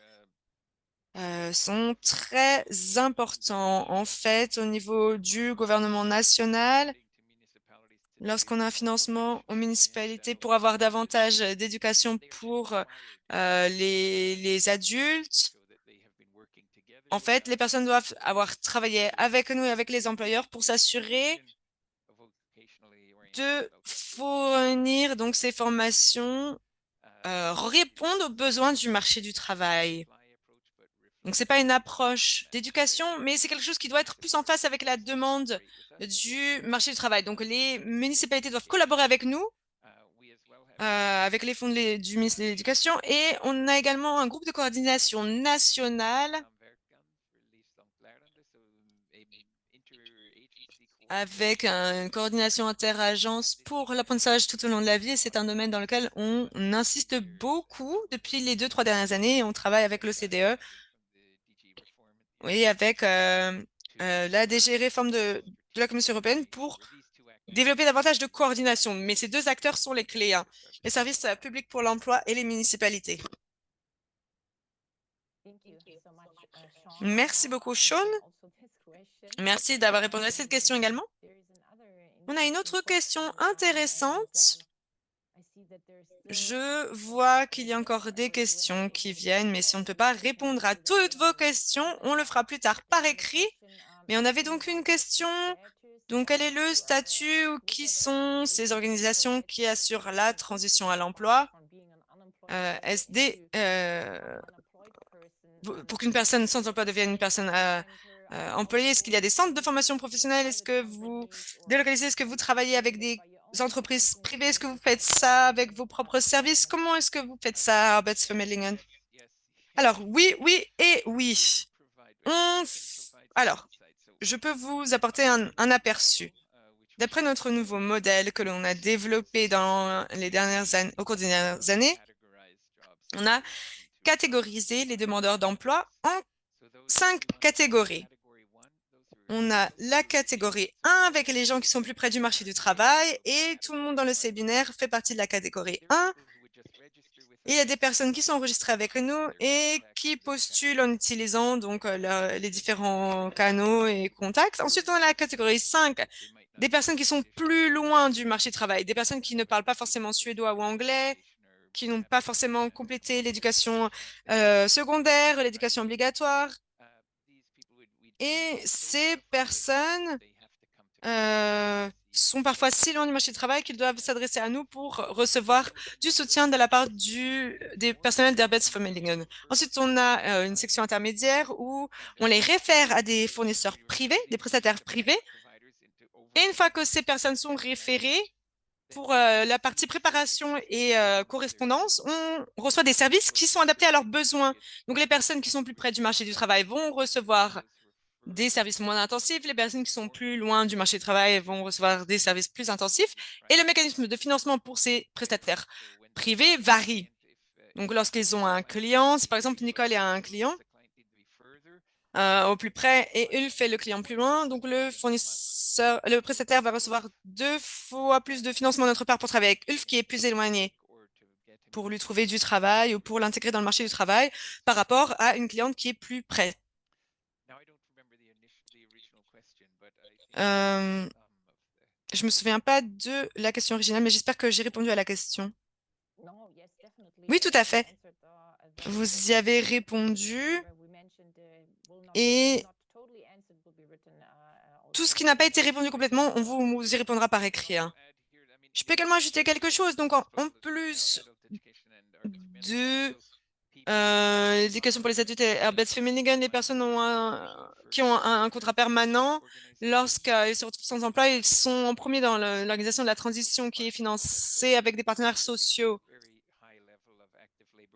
sont très importants. En fait, au niveau du gouvernement national, lorsqu'on a un financement aux municipalités pour avoir davantage d'éducation pour les adultes, en fait, les personnes doivent avoir travaillé avec nous et avec les employeurs pour s'assurer de fournir donc ces formations répondent aux besoins du marché du travail. Donc, c'est pas une approche d'éducation, mais c'est quelque chose qui doit être plus en face avec la demande du marché du travail. Donc, les municipalités doivent collaborer avec nous, avec les fonds du ministère de l'Éducation, et on a également un groupe de coordination nationale avec une coordination interagence pour l'apprentissage tout au long de la vie. Et c'est un domaine dans lequel on insiste beaucoup depuis les 2-3 dernières années. On travaille avec l'OCDE, oui, avec la DG Réforme de la Commission européenne pour développer davantage de coordination. Mais ces deux acteurs sont les clés, hein, les services publics pour l'emploi et les municipalités. Merci beaucoup, Sean. Merci d'avoir répondu à cette question également. On a une autre question intéressante. Je vois qu'il y a encore des questions qui viennent, mais si on ne peut pas répondre à toutes vos questions, on le fera plus tard par écrit. Mais on avait donc une question. Donc, quel est le statut ou qui sont ces organisations qui assurent la transition à l'emploi? SD, pour qu'une personne sans emploi devienne une personne employés? Est-ce qu'il y a des centres de formation professionnelle? Est-ce que vous délocalisez? Est-ce que vous travaillez avec des entreprises privées? Est-ce que vous faites ça avec vos propres services? Comment est-ce que vous faites ça, Arbeidsvermittlungen? Alors, oui, oui et oui. Alors, je peux vous apporter un aperçu. D'après notre nouveau modèle que l'on a développé au cours des dernières années, on a catégorisé les demandeurs d'emploi en 5 catégories. On a la catégorie 1 avec les gens qui sont plus près du marché du travail et tout le monde dans le séminaire fait partie de la catégorie 1. Et il y a des personnes qui sont enregistrées avec nous et qui postulent en utilisant donc les différents canaux et contacts. Ensuite, on a la catégorie 5, des personnes qui sont plus loin du marché du travail, des personnes qui ne parlent pas forcément suédois ou anglais, qui n'ont pas forcément complété l'éducation secondaire, l'éducation obligatoire. Et ces personnes sont parfois si loin du marché du travail qu'ils doivent s'adresser à nous pour recevoir du soutien de la part des personnels d'Arbeidsvermittlungen. Ensuite, on a une section intermédiaire où on les réfère à des fournisseurs privés, des prestataires privés. Et une fois que ces personnes sont référées, pour la partie préparation et correspondance, on reçoit des services qui sont adaptés à leurs besoins. Donc, les personnes qui sont plus près du marché du travail vont recevoir des services moins intensifs. Les personnes qui sont plus loin du marché du travail vont recevoir des services plus intensifs. Et le mécanisme de financement pour ces prestataires privés varie. Donc, lorsqu'ils ont un client, si par exemple Nicole a un client au plus près et Ulf est le client plus loin, donc le prestataire va recevoir 2 fois plus de financement de notre part pour travailler avec Ulf qui est plus éloigné, pour lui trouver du travail ou pour l'intégrer dans le marché du travail par rapport à une cliente qui est plus près. Je ne me souviens pas de la question originale, mais j'espère que j'ai répondu à la question. Oui, tout à fait. Vous y avez répondu. Et tout ce qui n'a pas été répondu complètement, on vous y répondra par écrit, hein. Je peux également ajouter quelque chose. Donc, en plus de l'éducation pour les adultes et Arbeidsvermittlungen, les personnes qui ont un contrat permanent, lorsqu'ils se retrouvent sans emploi, ils sont en premier dans l'organisation de la transition qui est financée avec des partenaires sociaux.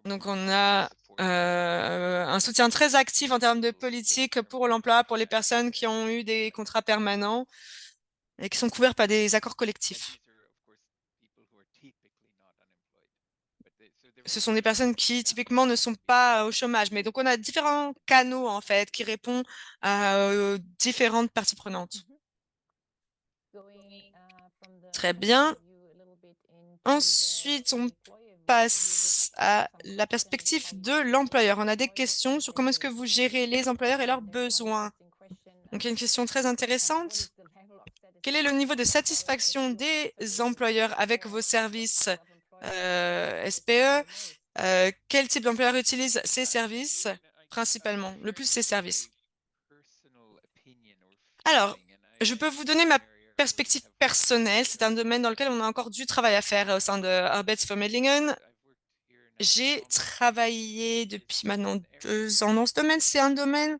Donc, on a un soutien très actif en termes de politique pour l'emploi, pour les personnes qui ont eu des contrats permanents et qui sont couverts par des accords collectifs. Ce sont des personnes qui, typiquement, ne sont pas au chômage. Mais donc, on a différents canaux, en fait, qui répondent aux différentes parties prenantes. Très bien. Ensuite, on passe à la perspective de l'employeur. On a des questions sur comment est-ce que vous gérez les employeurs et leurs besoins. Donc, il y a une question très intéressante. Quel est le niveau de satisfaction des employeurs avec vos services SPE? Quel type d'employeur utilise ces services principalement, le plus ces services? Alors, je peux vous donner ma perspective personnelle. C'est un domaine dans lequel on a encore du travail à faire au sein de Arbeidsvermittlungen. J'ai travaillé depuis maintenant 2 ans dans ce domaine. C'est un domaine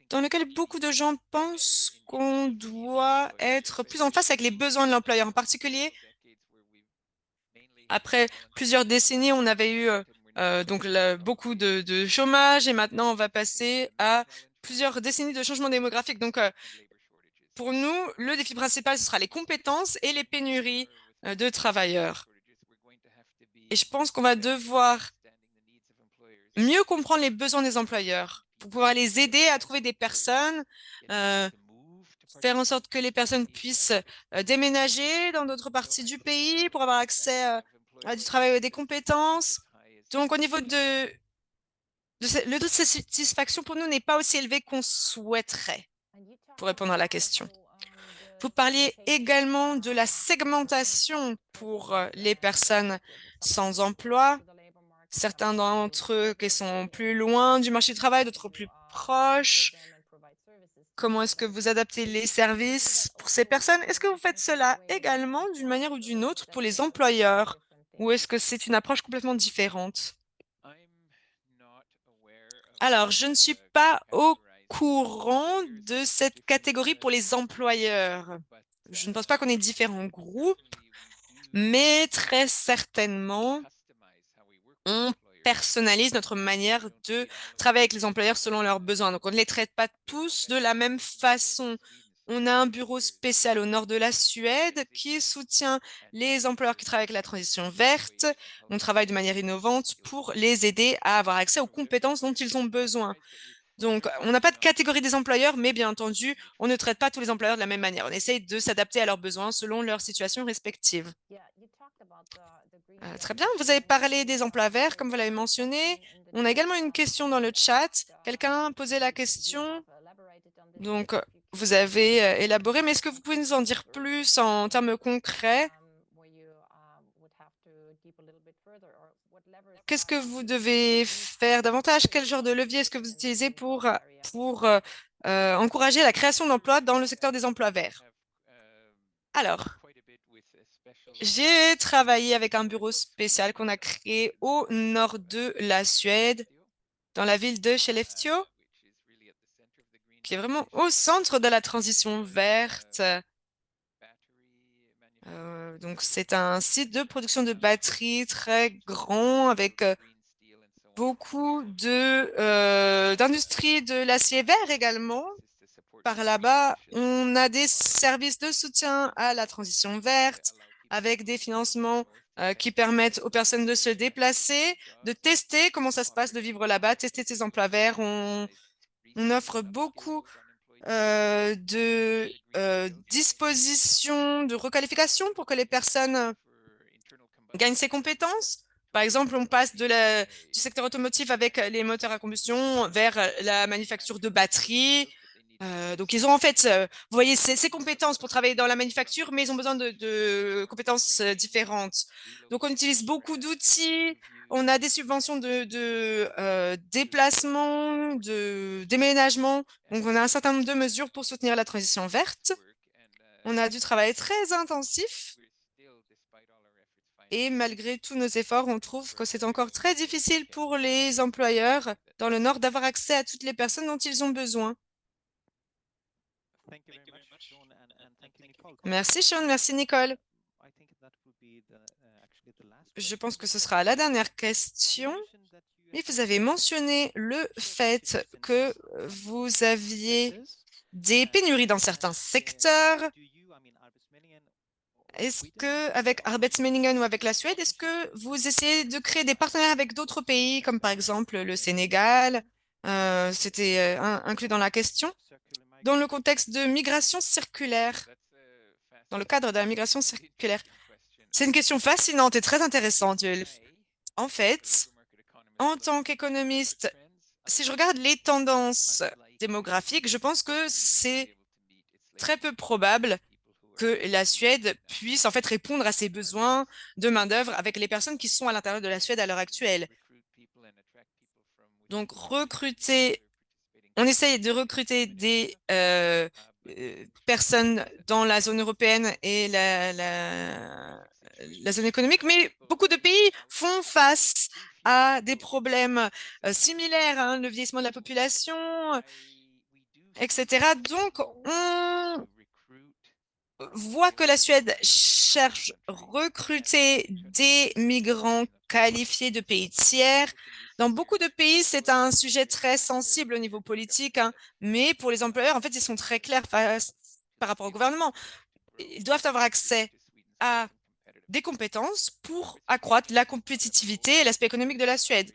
dans lequel beaucoup de gens pensent qu'on doit être plus en face avec les besoins de l'employeur. En particulier, après plusieurs décennies, on avait eu donc beaucoup de chômage et maintenant on va passer à plusieurs décennies de changement démographique. Donc, pour nous, le défi principal, ce sera les compétences et les pénuries de travailleurs. Et je pense qu'on va devoir mieux comprendre les besoins des employeurs pour pouvoir les aider à trouver des personnes, faire en sorte que les personnes puissent déménager dans d'autres parties du pays pour avoir accès à du travail et des compétences. Donc, au niveau le taux de satisfaction pour nous n'est pas aussi élevé qu'on souhaiterait, pour répondre à la question. Vous parliez également de la segmentation pour les personnes sans emploi. Certains d'entre eux qui sont plus loin du marché du travail, d'autres plus proches. Comment est-ce que vous adaptez les services pour ces personnes? Est-ce que vous faites cela également d'une manière ou d'une autre pour les employeurs? Ou est-ce que c'est une approche complètement différente? Alors, je ne suis pas au courant de cette catégorie pour les employeurs. Je ne pense pas qu'on ait différents groupes, mais très certainement, on personnalise notre manière de travailler avec les employeurs selon leurs besoins. Donc, on ne les traite pas tous de la même façon. On a un bureau spécial au nord de la Suède qui soutient les employeurs qui travaillent avec la transition verte. On travaille de manière innovante pour les aider à avoir accès aux compétences dont ils ont besoin. Donc, on n'a pas de catégorie des employeurs, mais bien entendu, on ne traite pas tous les employeurs de la même manière. On essaye de s'adapter à leurs besoins selon leur situation respective. Très bien, vous avez parlé des emplois verts, comme vous l'avez mentionné. On a également une question dans le chat. Quelqu'un a posé la question. Donc, vous avez élaboré, mais est-ce que vous pouvez nous en dire plus en termes concrets? Qu'est-ce que vous devez faire davantage? Quel genre de levier est-ce que vous utilisez pour encourager la création d'emplois dans le secteur des emplois verts? Alors, j'ai travaillé avec un bureau spécial qu'on a créé au nord de la Suède, dans la ville de Skellefteå, qui est vraiment au centre de la transition verte. Donc, c'est un site de production de batteries très grand avec beaucoup d'industries de l'acier vert également. Par là-bas, on a des services de soutien à la transition verte avec des financements qui permettent aux personnes de se déplacer, de tester comment ça se passe de vivre là-bas, tester ces emplois verts. On offre beaucoup de dispositions de requalification pour que les personnes gagnent ces compétences. Par exemple, on passe du secteur automotive avec les moteurs à combustion vers la manufacture de batteries. Donc, ils ont en fait, vous voyez, ces compétences pour travailler dans la manufacture, mais ils ont besoin de compétences différentes. Donc, on utilise beaucoup d'outils. On a des subventions de déplacement, de déménagement. Donc, on a un certain nombre de mesures pour soutenir la transition verte. On a du travail très intensif. Et malgré tous nos efforts, on trouve que c'est encore très difficile pour les employeurs dans le Nord d'avoir accès à toutes les personnes dont ils ont besoin. Merci Sean, merci Nicole. Je pense que ce sera la dernière question. Et vous avez mentionné le fait que vous aviez des pénuries dans certains secteurs. Est-ce que, avec Arbetsmeningen ou avec la Suède, est-ce que vous essayez de créer des partenariats avec d'autres pays, comme par exemple le Sénégal? C'était inclus dans la question. Dans le contexte de migration circulaire, dans le cadre de la migration circulaire. C'est une question fascinante et très intéressante, Yoel. En fait, en tant qu'économiste, si je regarde les tendances démographiques, je pense que c'est très peu probable que la Suède puisse en fait répondre à ses besoins de main-d'œuvre avec les personnes qui sont à l'intérieur de la Suède à l'heure actuelle. Donc, on essaye de recruter des personnes dans la zone européenne et la zone économique, mais beaucoup de pays font face à des problèmes similaires, hein, le vieillissement de la population, etc. Donc, on voit que la Suède cherche à recruter des migrants qualifiés de pays tiers. Dans beaucoup de pays, c'est un sujet très sensible au niveau politique, hein, mais pour les employeurs, en fait, ils sont très clairs par rapport au gouvernement. Ils doivent avoir accès à des compétences pour accroître la compétitivité et l'aspect économique de la Suède.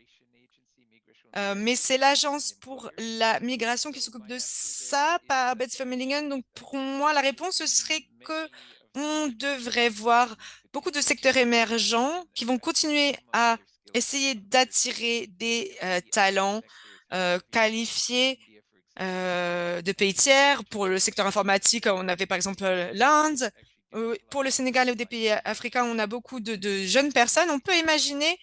Mais c'est l'agence pour la migration qui s'occupe de ça, pas Arbetsförmedlingen. Donc, pour moi, la réponse ce serait que on devrait voir beaucoup de secteurs émergents qui vont continuer à essayer d'attirer des talents qualifiés de pays tiers. Pour le secteur informatique, on avait par exemple l'Inde. Pour le Sénégal et des pays africains, on a beaucoup de jeunes personnes. On peut imaginer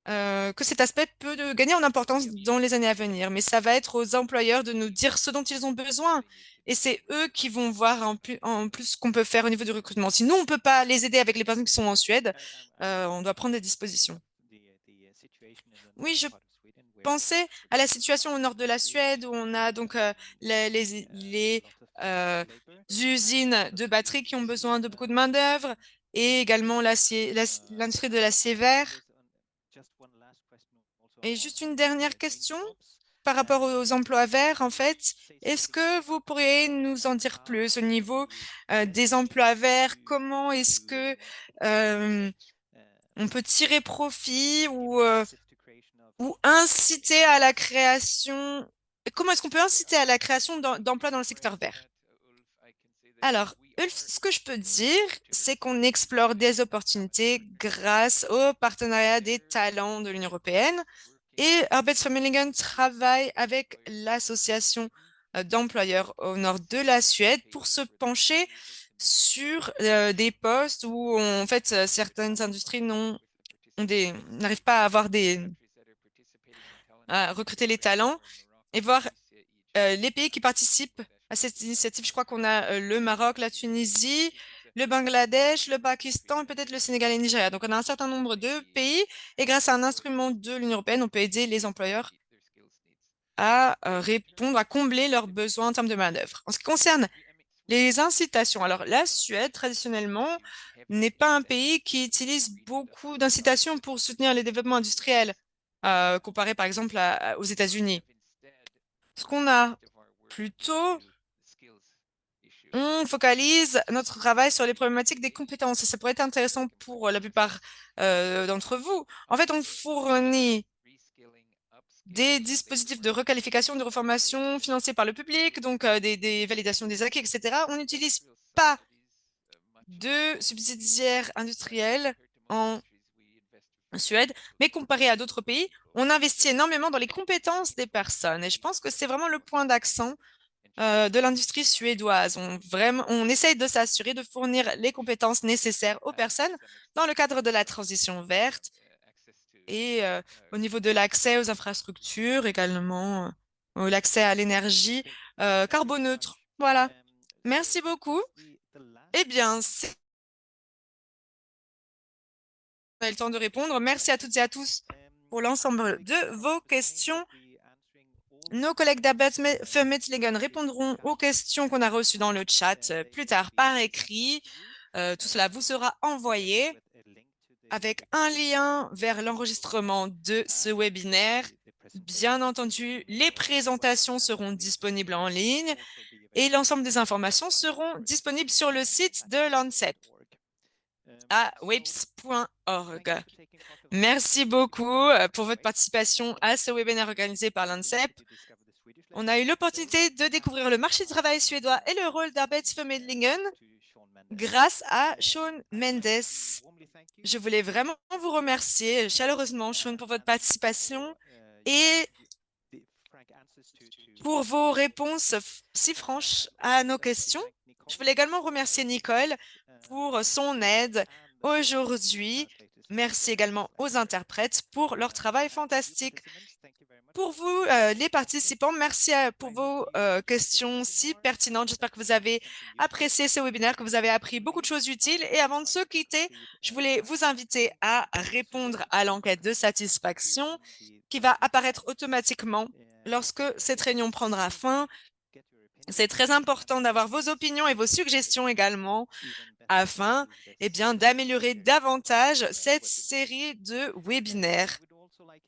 que cet aspect peut gagner en importance dans les années à venir, mais ça va être aux employeurs de nous dire ce dont ils ont besoin. Et c'est eux qui vont voir en plus ce qu'on peut faire au niveau du recrutement. Si nous, on ne peut pas les aider avec les personnes qui sont en Suède, on doit prendre des dispositions. Oui, pensez à la situation au nord de la Suède où on a donc les usines de batteries qui ont besoin de beaucoup de main-d'œuvre et également l'industrie de l'acier vert. Et juste une dernière question par rapport aux emplois verts, en fait. Est-ce que vous pourriez nous en dire plus au niveau des emplois verts? Comment est-ce que on peut tirer profit ou inciter à la création? Comment est-ce qu'on peut inciter à la création d'emplois dans le secteur vert? Alors, Ulf, ce que je peux dire, c'est qu'on explore des opportunités grâce au partenariat des talents de l'Union européenne. Et Arbetsförmedlingen travaille avec l'association d'employeurs au nord de la Suède pour se pencher sur des postes où, en fait, certaines industries n'arrivent pas à à recruter les talents et voir les pays qui participent à cette initiative. Je crois qu'on a le Maroc, la Tunisie, le Bangladesh, le Pakistan et peut-être le Sénégal et le Nigeria. Donc, on a un certain nombre de pays et grâce à un instrument de l'Union européenne, on peut aider les employeurs à répondre, à combler leurs besoins en termes de main-d'œuvre. En ce qui concerne les incitations, alors la Suède, traditionnellement, n'est pas un pays qui utilise beaucoup d'incitations pour soutenir les développements industriels, comparé par exemple aux États-Unis. Ce qu'on a plutôt, on focalise notre travail sur les problématiques des compétences et ça pourrait être intéressant pour la plupart d'entre vous. En fait, on fournit des dispositifs de requalification, de reformation financés par le public, donc des validations des acquis, etc. On n'utilise pas de subsidiaires industriels en Suède, mais comparé à d'autres pays, on investit énormément dans les compétences des personnes. Et je pense que c'est vraiment le point d'accent de l'industrie suédoise. On essaye de s'assurer de fournir les compétences nécessaires aux personnes dans le cadre de la transition verte et au niveau de l'accès aux infrastructures, également l'accès à l'énergie carboneutre. Voilà. Merci beaucoup. Eh bien, on a eu le temps de répondre. Merci à toutes et à tous pour l'ensemble de vos questions. Nos collègues d'Arbetsförmedlingen répondront aux questions qu'on a reçues dans le chat plus tard par écrit. Tout cela vous sera envoyé avec un lien vers l'enregistrement de ce webinaire. Bien entendu, les présentations seront disponibles en ligne et l'ensemble des informations seront disponibles sur le site de l'ANSEP à weps.org. Merci beaucoup pour votre participation à ce webinaire organisé par l'ANSEP. On a eu l'opportunité de découvrir le marché du travail suédois et le rôle d'Arbetsförmedlingen grâce à Sean Mendes. Je voulais vraiment vous remercier chaleureusement, Sean, pour votre participation et pour vos réponses si franches à nos questions. Je voulais également remercier Nicole pour son aide aujourd'hui. Merci également aux interprètes pour leur travail fantastique. Pour vous, les participants, merci pour vos questions si pertinentes. J'espère que vous avez apprécié ce webinaire, que vous avez appris beaucoup de choses utiles. Et avant de se quitter, je voulais vous inviter à répondre à l'enquête de satisfaction qui va apparaître automatiquement lorsque cette réunion prendra fin. C'est très important d'avoir vos opinions et vos suggestions également afin d'améliorer davantage cette série de webinaires.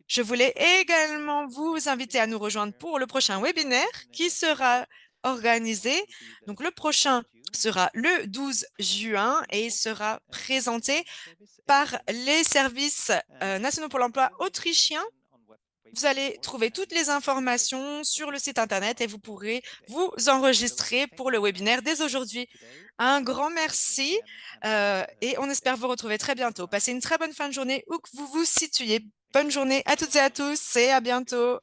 Je voulais également vous inviter à nous rejoindre pour le prochain webinaire qui sera organisé. Donc, le prochain sera le 12 juin et sera présenté par les services nationaux pour l'emploi autrichiens. Vous allez trouver toutes les informations sur le site Internet et vous pourrez vous enregistrer pour le webinaire dès aujourd'hui. Un grand merci et on espère vous retrouver très bientôt. Passez une très bonne fin de journée où que vous vous situiez. Bonne journée à toutes et à tous et à bientôt.